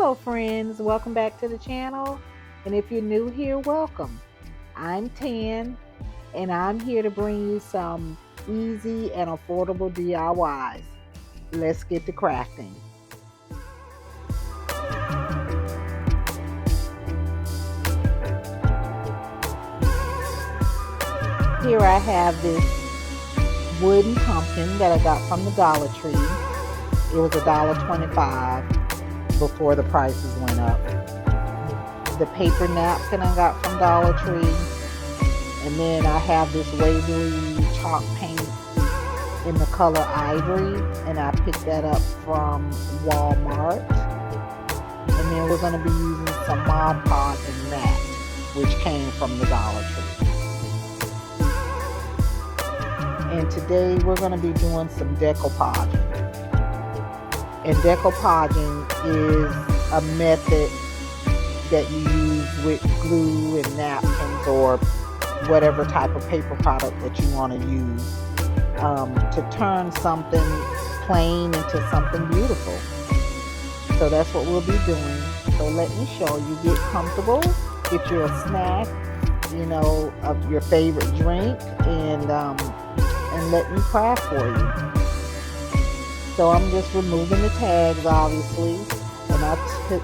Hello friends, welcome back to the channel. And if you're new here, welcome. I'm Tan and I'm here to bring you some easy and affordable DIYs. Let's get to crafting. Here I have this wooden pumpkin that I got from the Dollar Tree. It was $1.25 before the prices went up. The paper napkin I got from Dollar Tree. And then I have this Waverly chalk paint in the color ivory, and I picked that up from Walmart. And then we're going to be using some Mod Podge and matte, which came from the Dollar Tree. And today we're going to be doing some decoupaging. And decoupaging is a method that you use with glue and napkins or whatever type of paper product that you want to use to turn something plain into something beautiful. So that's what we'll be doing. So let me show you. Get comfortable, get you a snack, of your favorite drink, and let me craft for you. So I'm just removing the tags, obviously, and I took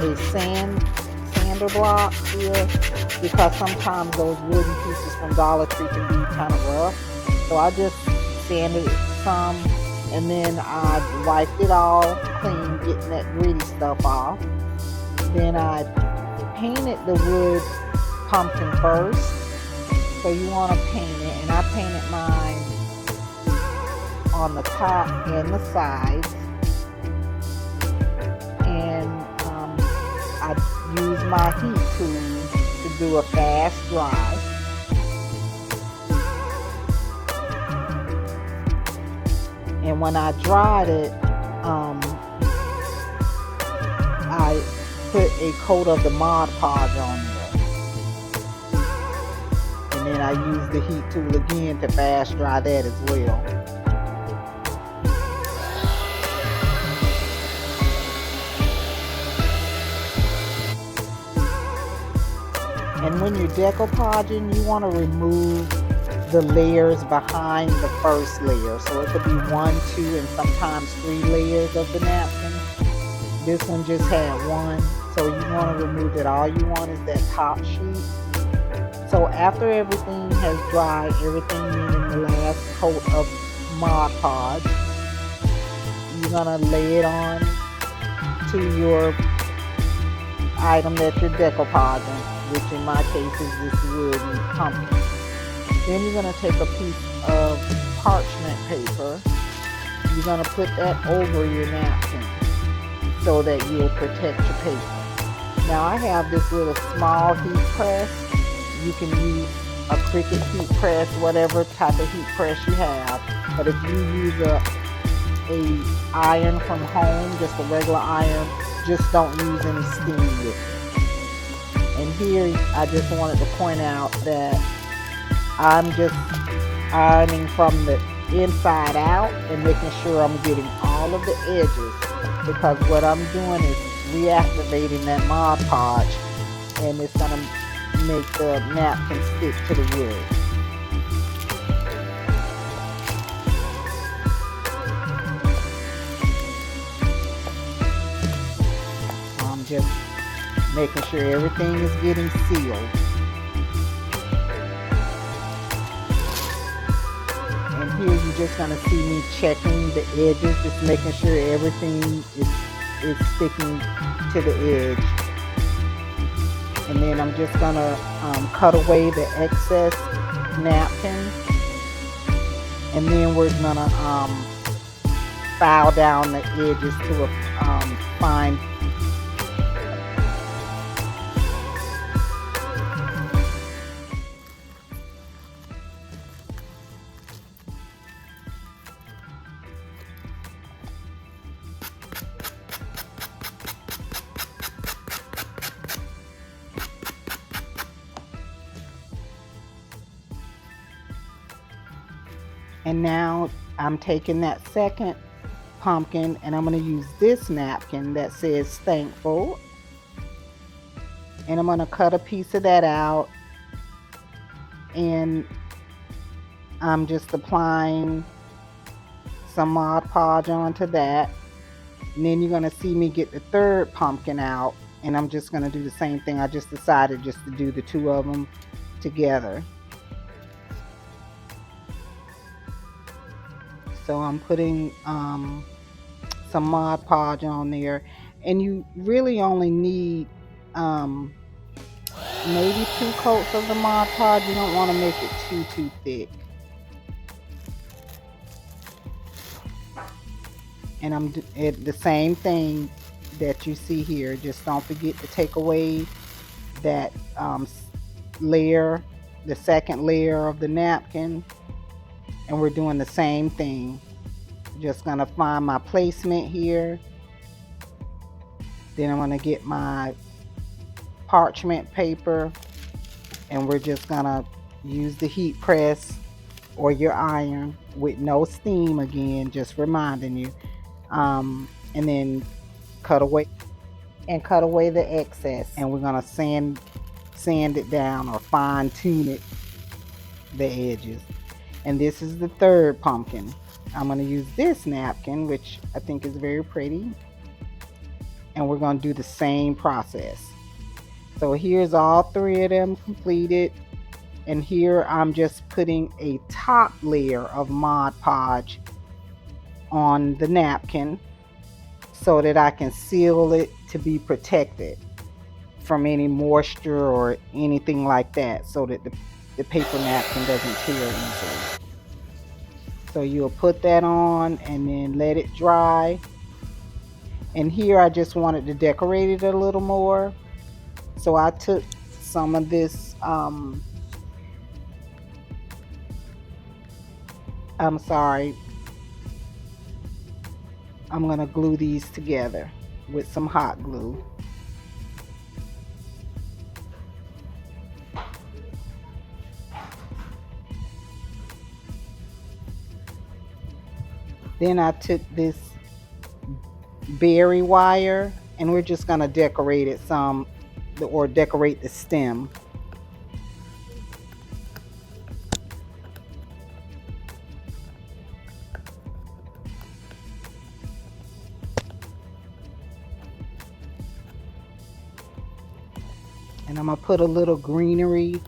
a sander block here because sometimes those wooden pieces from Dollar Tree can be kind of rough. So I just sanded it some, and then I wiped it all clean, getting that gritty stuff off. Then I painted the wood pumpkin first. So you want to paint it, and I painted mine on the top and the sides. And I use my heat tool to do a fast dry. And when I dried it, I put a coat of the Mod Podge on there. And then I use the heat tool again to fast dry that as well. And when you're decoupaging, you want to remove the layers behind the first layer. So it could be 1, 2, and sometimes 3 layers of the napkin. This one just had 1, so you want to remove it. All you want is that top sheet. So after everything has dried, everything meaning the last coat of Mod Podge, you're going to lay it on to your item that you're decoupaging, which in my case is this wooden pumpkin. Then you're going to take a piece of parchment paper. You're going to put that over your napkin so that you'll protect your paper. Now I have this little small heat press. You can use a Cricut heat press, whatever type of heat press you have. But if you use a iron from home, just a regular iron, just don't use any steam with it. And here I just wanted to point out that I'm just ironing from the inside out and making sure I'm getting all of the edges, because what I'm doing is reactivating that Mod Podge, and it's going to make the napkin stick to the wood. I'm just making sure everything is getting sealed. And here you're just going to see me checking the edges, just making sure everything is sticking to the edge. And then I'm just going to cut away the excess napkin. And then we're going to file down the edges to a fine. And now I'm taking that second pumpkin, and I'm going to use this napkin that says thankful, and I'm going to cut a piece of that out, and I'm just applying some Mod Podge onto that. And then you're going to see me get the third pumpkin out, and I'm just going to do the same thing. I just decided just to do the two of them together. So I'm putting some Mod Podge on there, and you really only need maybe 2 coats of the Mod Podge. You don't want to make it too thick. And I'm the same thing that you see here. Just don't forget to take away that layer, the second layer of the napkin, and we're doing the same thing. Just gonna find my placement here, then I'm gonna get my parchment paper, and we're just gonna use the heat press or your iron with no steam, again, just reminding you, and then cut away the excess, and we're gonna sand it down or fine tune it, the edges. And this is the third pumpkin. I'm going to use this napkin, which I think is very pretty, and we're going to do the same process. So here's all 3 of them completed, and here I'm just putting a top layer of Mod Podge on the napkin so that I can seal it to be protected from any moisture or anything like that, so that the paper napkin doesn't tear easily. So you'll put that on and then let it dry. And here I just wanted to decorate it a little more, so I took some of this I'm sorry, I'm gonna glue these together with some hot glue. Then I took this berry wire, and we're just gonna decorate it some, or decorate the stem. And I'm gonna put a little greenery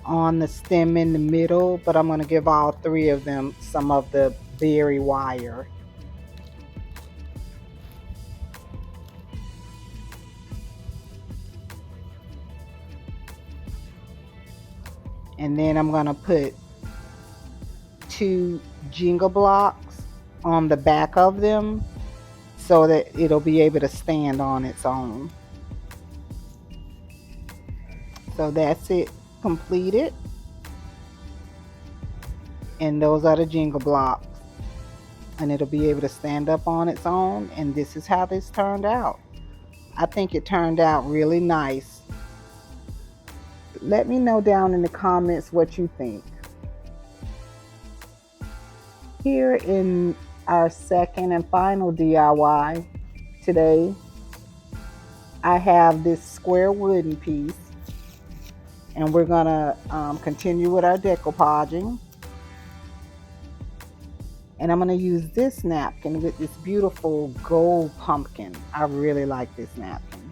on the stem in the middle, but I'm gonna give all 3 of them some of the berry wire. And then I'm gonna put 2 Jenga blocks on the back of them so that it'll be able to stand on its own. So that's it completed, and those are the Jenga blocks, and it'll be able to stand up on its own. And this is how this turned out. I think it turned out really nice. Let me know down in the comments what you think. Here in our second and final DIY today, I have this square wooden piece, and we're gonna continue with our decoupaging. And I'm gonna use this napkin with this beautiful gold pumpkin. I really like this napkin.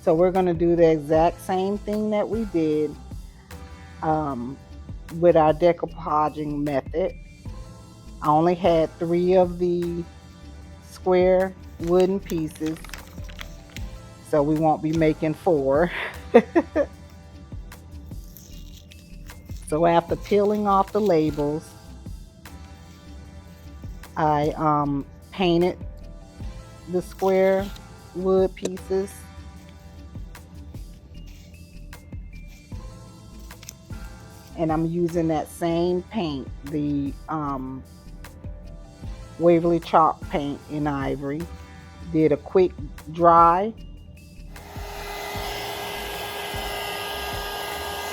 So we're gonna do the exact same thing that we did with our decoupaging method. I only had 3 of the square wooden pieces, so we won't be making 4. So after peeling off the labels, I painted the square wood pieces, and I'm using that same paint, the Waverly chalk paint in ivory. Did a quick dry,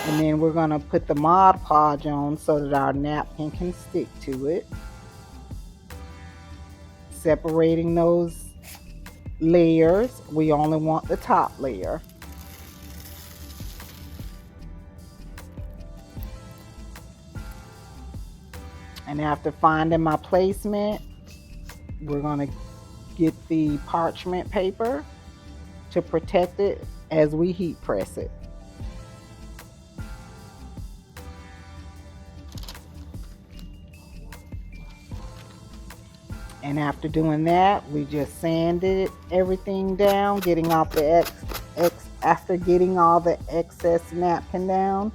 and then we're going to put the Mod Podge on so that our napkin can stick to it. separating those layers. We only want the top layer. And after finding my placement, we're going to get the parchment paper to protect it as we heat press it. And after doing that, we just sanded everything down, getting off the after getting all the excess napkin down.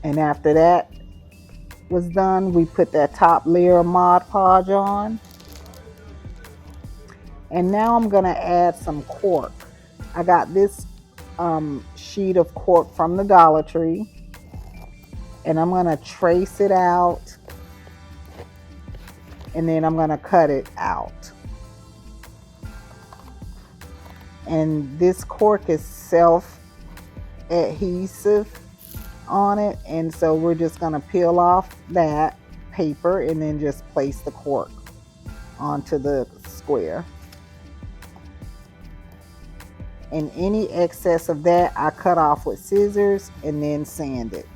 And after that was done, we put that top layer of Mod Podge on. And now I'm gonna add some cork. I got this sheet of cork from the Dollar Tree, and I'm gonna trace it out, and then I'm gonna cut it out. And this cork is self-adhesive on it, and so we're just gonna peel off that paper and then just place the cork onto the square. And any excess of that I cut off with scissors and then sand it.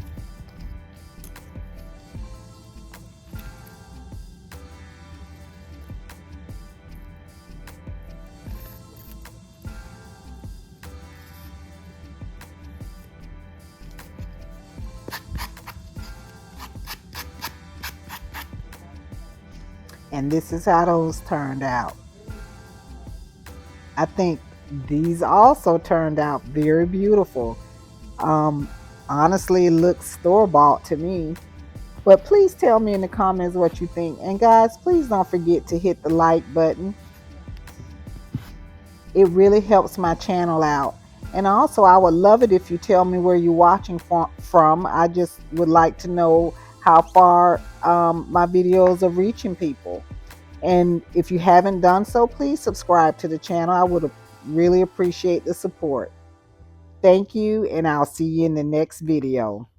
And this is how those turned out. I think these also turned out very beautiful. Honestly, it looks store-bought to me. But please tell me in the comments what you think. And guys, please don't forget to hit the like button. It really helps my channel out. And also, I would love it if you tell me where you're watching from. I just would like to know how far my videos are reaching people. And if you haven't done so, please subscribe to the channel. I would really appreciate the support. Thank you, and I'll see you in the next video.